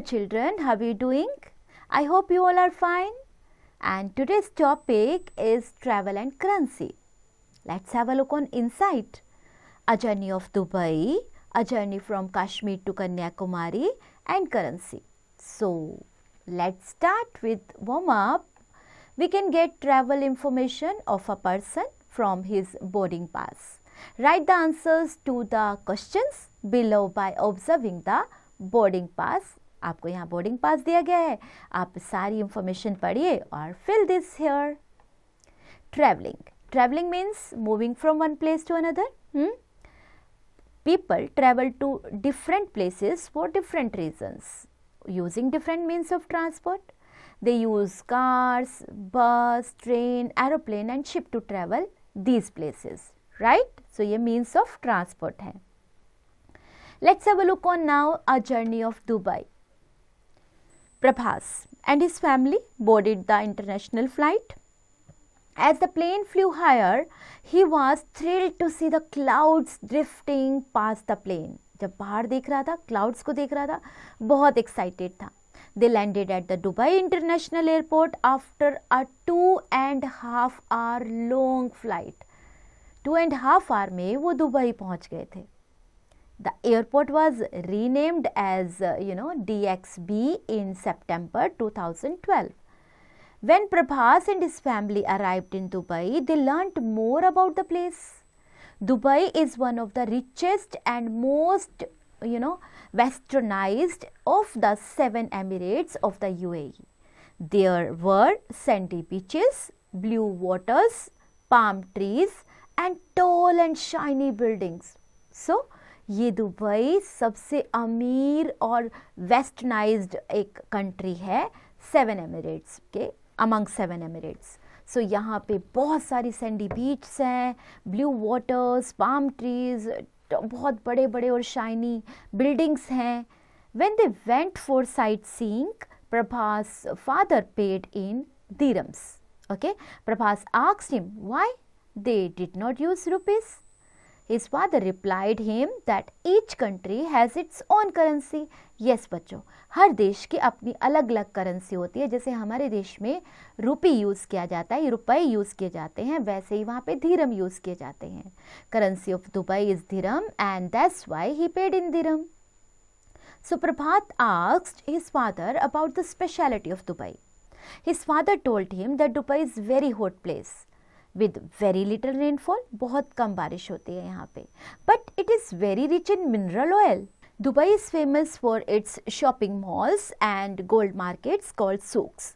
children, how are you doing? I hope you all are fine. And today's topic is travel and currency. Let's have a look on Insight. A journey of Dubai, a journey from Kashmir to Kanyakumari, and currency. So let's start with warm up. We can get travel information of a person from his boarding pass. Write the answers to the questions below by observing the boarding pass. आपको यहाँ boarding pass दिया गया है, आप सारी information पढ़िए और fill this here. Travelling means moving from one place to another. People travel to different places for different reasons, using different means of transport. They use cars, bus, train, aeroplane and ship to travel these places, right? So ये means of transport है. Let's have a look on now a journey of Dubai. Prabhas and his family boarded the international flight. As the plane flew higher, he was thrilled to see the clouds drifting past the plane. जब बाहर देख रहा था, clouds को देख रहा था, बहुत excited था. They landed at the Dubai International Airport after a 2.5 hour long flight. 2.5 hour में वो दुबई पहुंच गए थे. The airport was renamed as DXB in September 2012. When Prabhas and his family arrived in Dubai, they learnt more about the place. Dubai is one of the richest and most westernized of the 7 Emirates of the UAE. There were sandy beaches, blue waters, palm trees and tall and shiny buildings. So ये Dubai सबसे अमीर और westernised एक country है 7 Emirates के, among 7 Emirates. सो यहाँ पे बहुत सारी सैंडी बीच हैं, ब्लू वाटर्स, पाम ट्रीज, बहुत बड़े बड़े और शाइनी बिल्डिंग्स हैं. When they went for sight seeing, Prabhas father paid in dirhams. Okay, Prabhas asked him why they did not use rupees. His father replied him that each country has its own currency. Yes बच्चों, हर देश की अपनी अलग अलग currency होती है. जैसे हमारे देश में रुपी यूज़ किया जाता है, रुपए यूज़ किए जाते हैं, वैसे ही वहाँ पे धीरम यूज़ किए जाते हैं. Currency of Dubai is dirham and that's why he paid in dirham. So Prabhat asked his father about the speciality of Dubai. His father told him that Dubai is very hot place with very little rainfall. बहुत कम बारिश होती है यहाँ पे. But it is very rich in mineral oil. Dubai is famous for its shopping malls and gold markets called souks.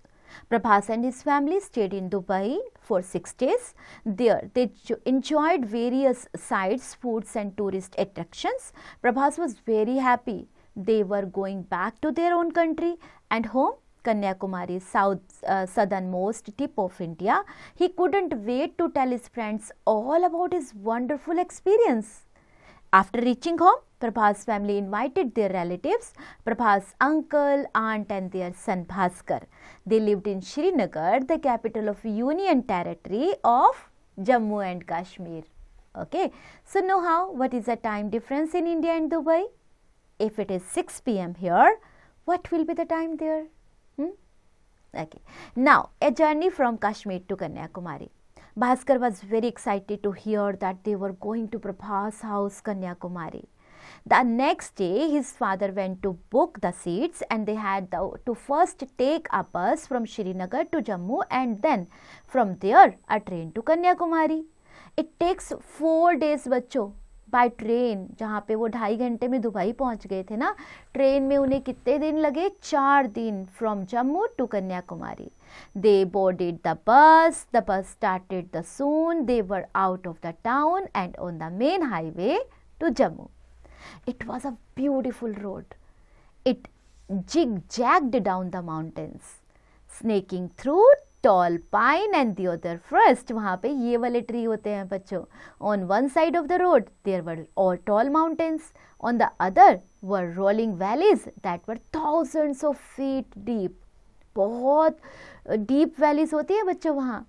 Prabhas and his family stayed in Dubai for 6 days. There they enjoyed various sites, foods and tourist attractions. Prabhas was very happy. They were going back to their own country and home, Kanyakumari, southernmost tip of India. He couldn't wait to tell his friends all about his wonderful experience. After reaching home, Prabhas' family invited their relatives, Prabhas' uncle, aunt and their son Bhaskar. They lived in Srinagar, the capital of Union Territory of Jammu and Kashmir. Okay, so know how, what is the time difference in India and Dubai? If it is 6 p.m. here, what will be the time there? Okay. Now, a journey from Kashmir to Kanyakumari. Bhaskar was very excited to hear that they were going to Prabhas' house, Kanyakumari. The next day, his father went to book the seats and they had to first take a bus from Srinagar to Jammu and then from there a train to Kanyakumari. It takes 4 days बच्चों by train. जहाँ पे वो 2.5 घंटे में Dubai पहुँच गए थे ना, ट्रेन में उन्हें कितने दिन लगे? 4 दिन from Jammu to Kanyakumari. They boarded the bus started the soon. They were out of the town and on the main highway to Jammu. It was a beautiful road. It zigzagged down the mountains, snaking through tall pine and the other forest. वहाँ पे ये वाले tree होते हैं बच्चों. On one side of the road there were all tall mountains. On the other were rolling valleys that were thousands of feet deep. बहुत deep valleys होती है बच्चों वहाँ.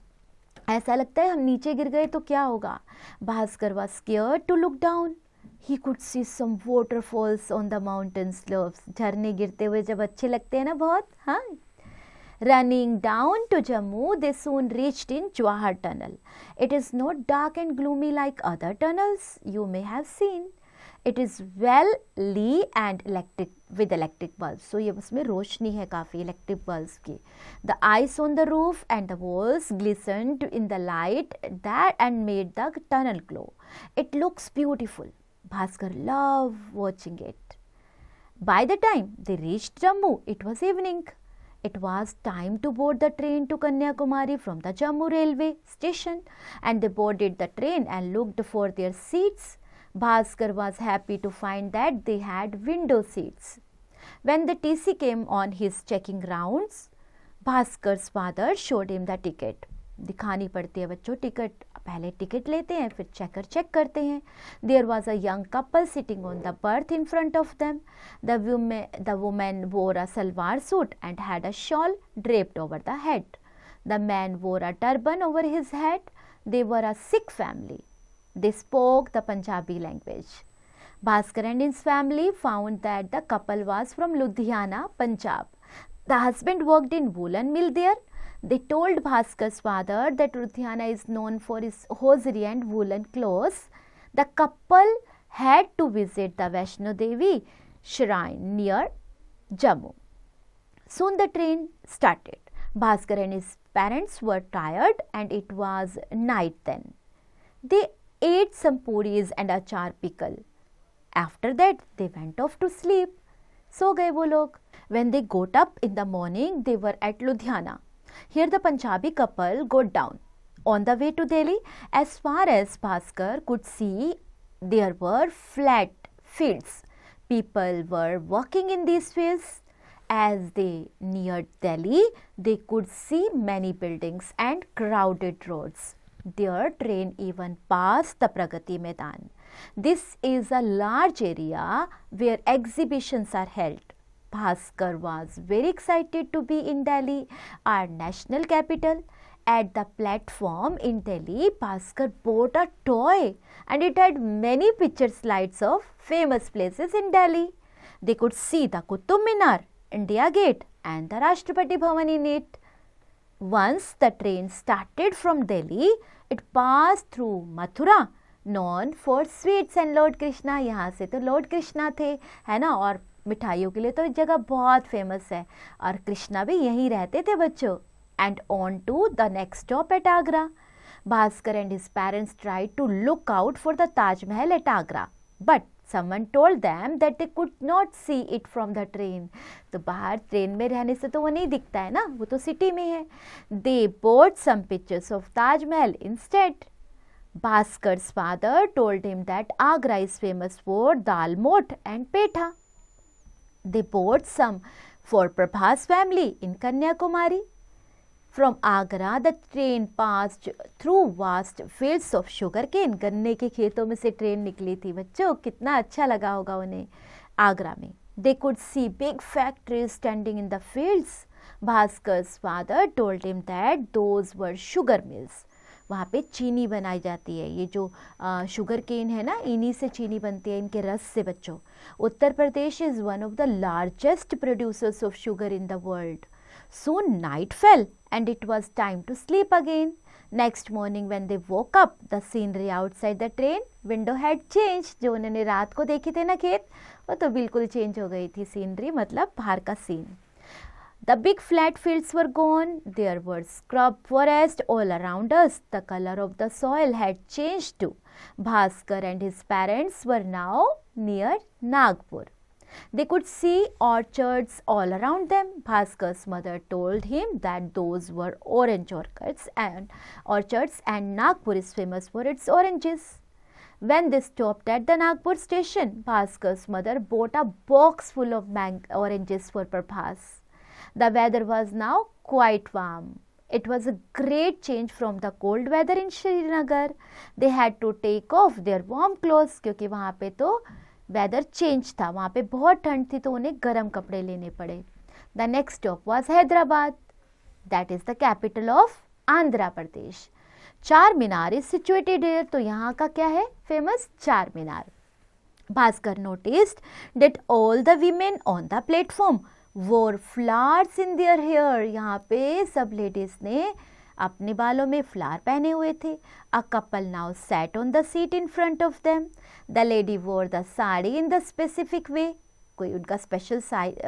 ऐसा लगता है हम नीचे गिर गए तो क्या होगा. Bhaskar was scared to look down. He could see some waterfalls on the mountain slopes. झरने गिरते हुए जब अच्छे लगते हैं ना बहुत, हाँ. Running down to Jammu, they soon reached in Jawahar Tunnel. It is not dark and gloomy like other tunnels you may have seen. It is well lit and with electric bulbs. So ये उसमें रोशनी है काफ़ी electric bulbs की. The ice on the roof and the walls glistened in the light that and made the tunnel glow. It looks beautiful. Bhaskar loved watching it. By the time they reached Jammu, it was evening. It was time to board the train to Kanyakumari from the Jammu railway station, and they boarded the train and looked for their seats. Bhaskar was happy to find that they had window seats. When the TC came on his checking rounds, Bhaskar's father showed him the ticket. दिखानी पड़ती है बच्चों ticket. पहले ticket लेते हैं फिर checker check करते हैं. There was a young couple sitting on the berth in front of them. The woman wore a salwar suit and had a shawl draped over the head. The man wore a turban over his head. They were a Sikh family. They spoke the Punjabi language. Bhaskar and his family found that the couple was from Ludhiana, Punjab. The husband worked in woolen mill there. They told Bhaskar's father that Ludhiana is known for its hosiery and woolen clothes. The couple had to visit the Vaishno Devi shrine near Jammu. Soon the train started. Bhaskar and his parents were tired and it was night then. They ate some puris and achar pickle. After that, they went off to sleep. So gaye wo log. When they got up in the morning, they were at Ludhiana. Here the Punjabi couple got down. On the way to Delhi, as far as Bhaskar could see, there were flat fields. People were walking in these fields. As they neared Delhi, they could see many buildings and crowded roads. Their train even passed the Pragati Maidan. This is a large area where exhibitions are held. Bhaskar was very excited to be in Delhi, our national capital. At the platform in Delhi, Bhaskar bought a toy and it had many picture slides of famous places in Delhi. They could see the Qutub Minar, India Gate and the Rashtrapati Bhavan in it. Once the train started from Delhi, it passed through Mathura, known for sweets and Lord Krishna. यहाँ से तो Lord Krishna थे, है ना, और मिठाइयों के लिए तो जगह बहुत फेमस है और कृष्णा भी यहीं रहते थे बच्चों. And on to the next stop at Agra. Bhaskar and his parents tried to look out for the Taj Mahal at Agra, but someone told them that they could not see it from the train. तो बाहर train में रहने से तो वो नहीं दिखता है ना, वो तो सिटी में है. They bought some pictures of Taj Mahal instead. Bhaskar's father told him that Agra is famous for dal mot and petha. They bought some for Prabha's family in Kanyakumari. From Agra, the train passed through vast fields of sugarcane. गन्ने के खेतों में से train निकली थी बच्चों. कितना अच्छा लगा होगा उन्हें आगरा में. They could see big factories standing in the fields. Bhaskar's father told him that those were sugar mills. वहाँ पे चीनी बनाई जाती है. ये जो शुगर केन है ना, इन्हीं से चीनी बनती है, इनके रस से बच्चों. Uttar Pradesh is one of the largest producers of sugar in the world. Soon night fell and it was time to sleep again. Next morning when they woke up, the scenery outside the train window had changed. जो उन्होंने रात को देखी थी ना खेत, वो तो बिल्कुल चेंज हो गई थी. सीनरी मतलब बाहर का scene. The big flat fields were gone. There were scrub forest all around us. The color of the soil had changed too. Bhaskar and his parents were now near Nagpur. They could see orchards all around them. Bhaskar's mother told him that those were orange orchards and Nagpur is famous for its oranges. When they stopped at the Nagpur station, Bhaskar's mother bought a box full of oranges for Prabhas. The weather was now quite warm. It was a great change from the cold weather in Srinagar. They had to take off their warm clothes क्योंकि वहाँ पे तो weather change था, वहाँ पे बहुत ठंड थी तो उन्हें गर्म कपड़े लेने पड़े. The next stop was Hyderabad. That is the capital of Andhra Pradesh. Char Minar is situated here. तो यहाँ का क्या है फेमस? चार मीनार. Bhaskar noticed that all the women on the platform wore flowers in their hair. यहाँ पे सब ladies ने अपने बालों में फ्लावर पहने हुए थे. A couple now sat on the seat in front of them. The lady wore the sari in the specific way. कोई उनका स्पेशल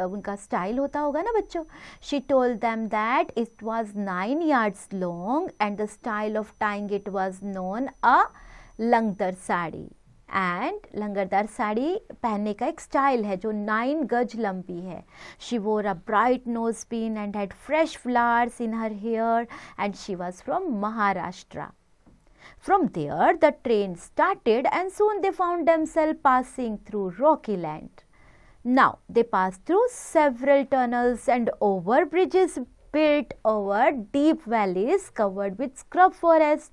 उनका स्टाइल होता होगा ना बच्चों. She told them that it was 9 yards long and the style of tying it was known a langdar sari. And लंगरदार साड़ी पहनने का एक स्टाइल है जो 9 गज लंबी है. She wore a bright nose pin and had fresh flowers in her hair and she was from Maharashtra. From there the train started and soon they found themselves passing through rocky land. Now they passed through several tunnels and over bridges built over deep valleys covered with scrub forests.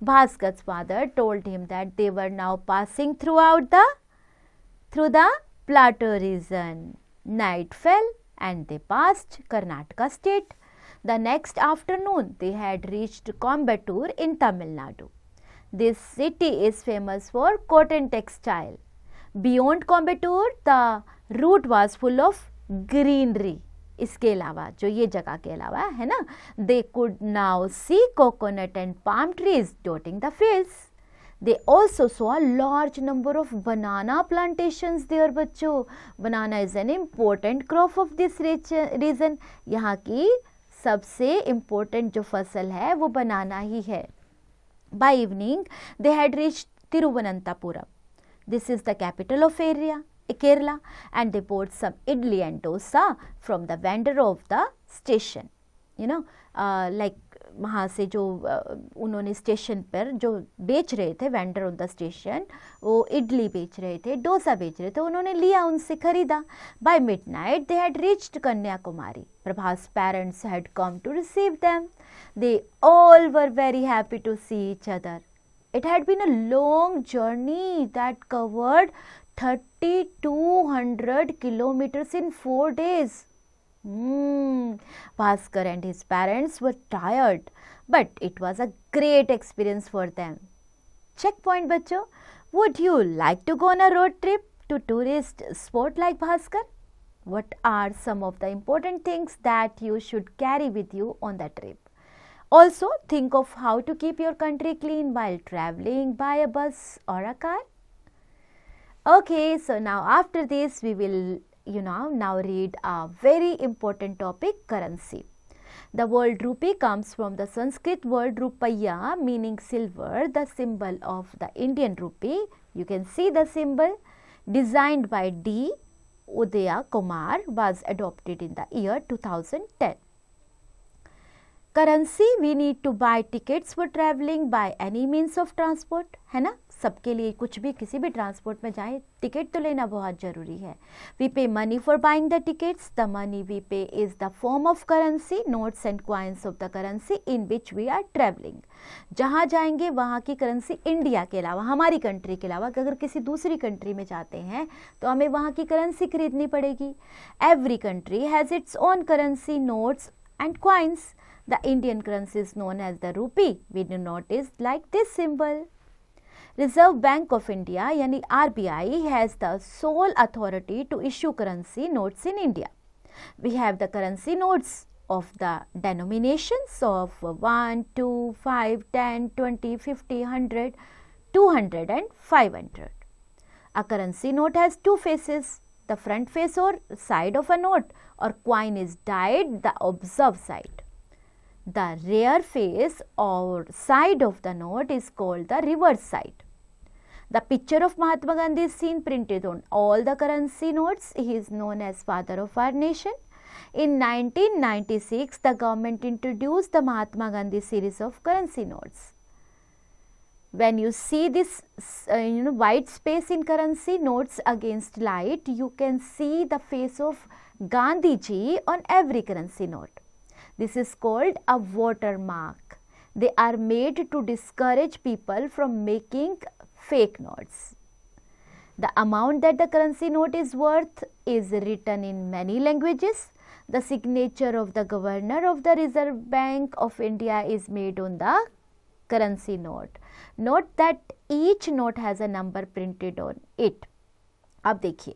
Bhaskar's father told him that they were now passing through the plateau region. Night fell and they passed Karnataka state. The next afternoon they had reached Coimbatore in Tamil Nadu. This city is famous for cotton textile. Beyond Coimbatore the route was full of greenery. इसके अलावा जो ये जगह के अलावा है ना, they could now see coconut and palm trees dotting the fields. They also saw a large number of banana plantations there. बच्चों, banana is an important crop of this region. यहाँ की सबसे important जो फसल है वो बनाना ही है. By evening they had reached Thiruvananthapuram. This is the capital of Kerala, and they bought some idli and dosa from the vendor of the station. You know, like वहाँ से जो उन्होंने स्टेशन पर जो बेच रहे थे, वेंडर ऑन द स्टेशन, वो इडली बेच रहे थे, डोसा बेच रहे थे, उन्होंने लिया, उनसे खरीदा. By midnight they had reached Kanyakumari. Prabha's parents had come to receive them. They all were very happy to see each other. It had been a long journey that covered 3,200 kilometers in 4 days. Bhaskar and his parents were tired, but it was a great experience for them. Checkpoint बच्चों, would you like to go on a road trip to tourist spot like Bhaskar? What are some of the important things that you should carry with you on the trip? Also, think of how to keep your country clean while traveling by a bus or a car. Okay, so now after this we will now read a very important topic, currency. The word rupee comes from the Sanskrit word rupaya, meaning silver, the symbol of the Indian rupee. You can see the symbol, designed by D. Udaya Kumar, was adopted in the year 2010. Currency, we need to buy tickets for traveling by any means of transport, है ना. सबके लिए कुछ भी किसी भी transport में जाए टिकट तो लेना बहुत ज़रूरी है. We pay money for buying the tickets. The money we pay is the form of currency, notes and coins of the currency in which we are traveling. जहाँ जाएंगे वहाँ की करेंसी, इंडिया के अलावा, हमारी कंट्री के अलावा अगर किसी दूसरी कंट्री में जाते हैं तो हमें वहाँ की करेंसी खरीदनी पड़ेगी. Every country has its own currency, notes and coins. The Indian currency is known as the rupee. We denote it like this symbol. Reserve Bank of India यानी RBI has the sole authority to issue currency notes in India. We have the currency notes of the denominations of 1, 2, 5, 10, 20, 50, 100, 200 and 500. A currency note has two faces. The front face or side of a note or coin is died the observed side. The rear face or side of the note is called the reverse side. The picture of Mahatma Gandhi is seen printed on all the currency notes. He is known as father of our nation. In 1996, the government introduced the Mahatma Gandhi series of currency notes. When you see this white space in currency notes against light, you can see the face of Gandhi ji on every currency note. This is called a watermark. They are made to discourage people from making fake notes. The amount that the currency note is worth is written in many languages. The signature of the governor of the Reserve Bank of India is made on the currency note. Note that each note has a number printed on it. अब देखिए,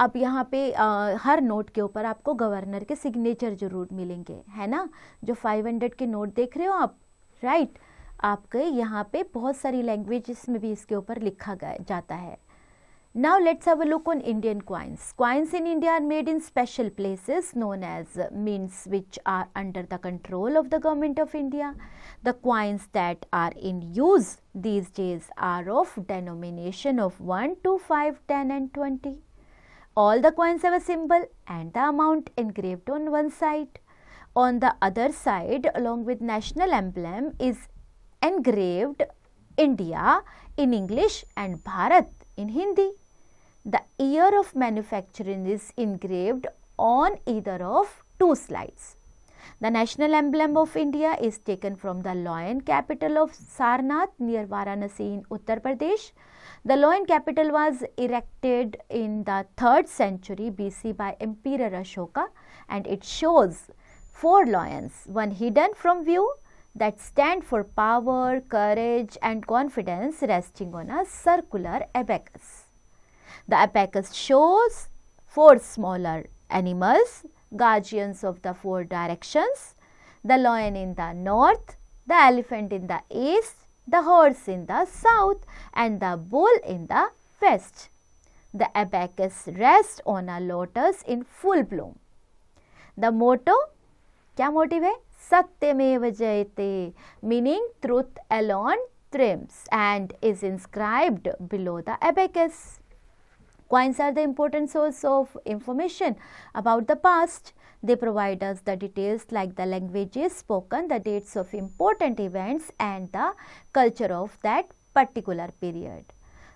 अब यहाँ पे हर note के ऊपर आपको governor के signature जरूर मिलेंगे, है ना। जो 500 के नोट देख रहे हो आप, राइट, आपके यहाँ पे बहुत सारी लैंग्वेजेस में भी इसके ऊपर लिखा जाता है। Now let's have a look on Indian coins. Coins in India are made in special places known as mints, which are under the control of the government of India. The coins that are in use these days are of denomination of 1, 2, 5, 10 and 20. All the coins have a symbol and the amount engraved on one side. On the other side, along with national emblem, is engraved India in English and Bharat in Hindi. The year of manufacturing is engraved on either of two slides. The national emblem of India is taken from the lion capital of Sarnath near Varanasi in Uttar Pradesh. The lion capital was erected in the 3rd century BC by Emperor Ashoka, and it shows 4 lions, one hidden from view, that stand for power, courage and confidence, resting on a circular abacus. The abacus shows 4 smaller animals, guardians of the 4 directions: the lion in the north, the elephant in the east, the horse in the south, and the bull in the west. The abacus rests on a lotus in full bloom. The motto, क्या motive है? सत्यमेव जयते, meaning truth alone triumphs, and is inscribed below the abacus. Coins are the important source of information about the past. They provide us the details like the languages spoken, the dates of important events and the culture of that particular period.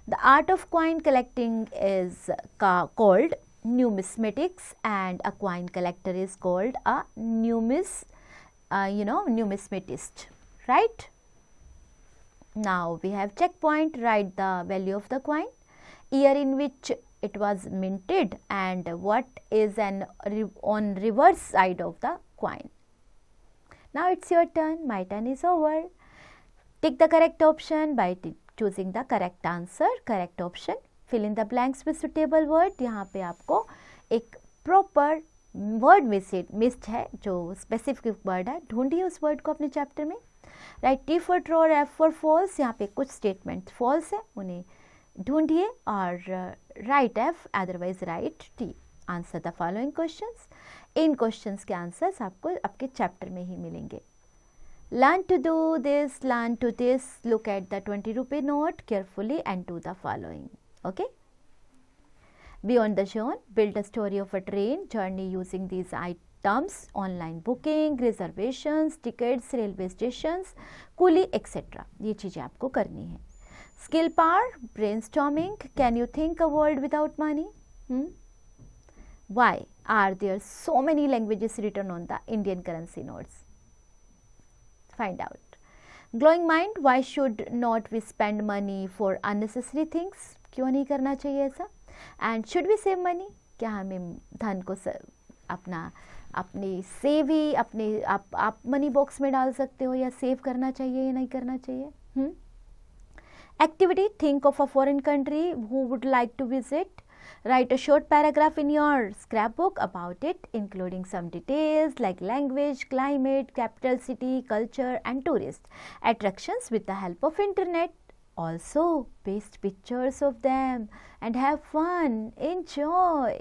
The art of coin collecting is called numismatics, and a coin collector is called a numismatist, right? Now we have checkpoint. Write the value of the coin, year in which it was minted, and what is on reverse side of the coin. Now it's your turn. My turn is over. Tick the correct option by choosing the correct answer, correct option. Fill in the blanks with suitable word. यहाँ पे आपको एक proper word missed है, जो specific word है, ढूंढिए उस word को अपने chapter में. Right, T for true और F for false. यहाँ पे कुछ statement false है, उन्हें ढूंढिए और write F, otherwise write T. Answer the following questions. In questions के answers आपको आपके chapter में ही मिलेंगे. Learn to do this, learn to this. Look at the 20 rupee note carefully and do the following. Okay? Beyond the zone, build a story of a train journey using these items: online booking, reservations, tickets, railway stations, coolie, etc. ये चीज़ें आपको करनी है. Skill power, brainstorming. Can you think a world without money? Why are there so many languages written on the Indian currency notes? Find out. Glowing mind, why should not we spend money for unnecessary things? क्यों नहीं करना चाहिए ऐसा? And should we save money? क्या हमें धन को अपनी सेव ही आप मनी बॉक्स में डाल सकते हो, या सेव करना चाहिए या नहीं करना चाहिए? Activity, think of a foreign country who would like to visit. Write a short paragraph in your scrapbook about it, including some details like language, climate, capital city, culture and tourist attractions with the help of internet. Also, paste pictures of them and have fun. Enjoy.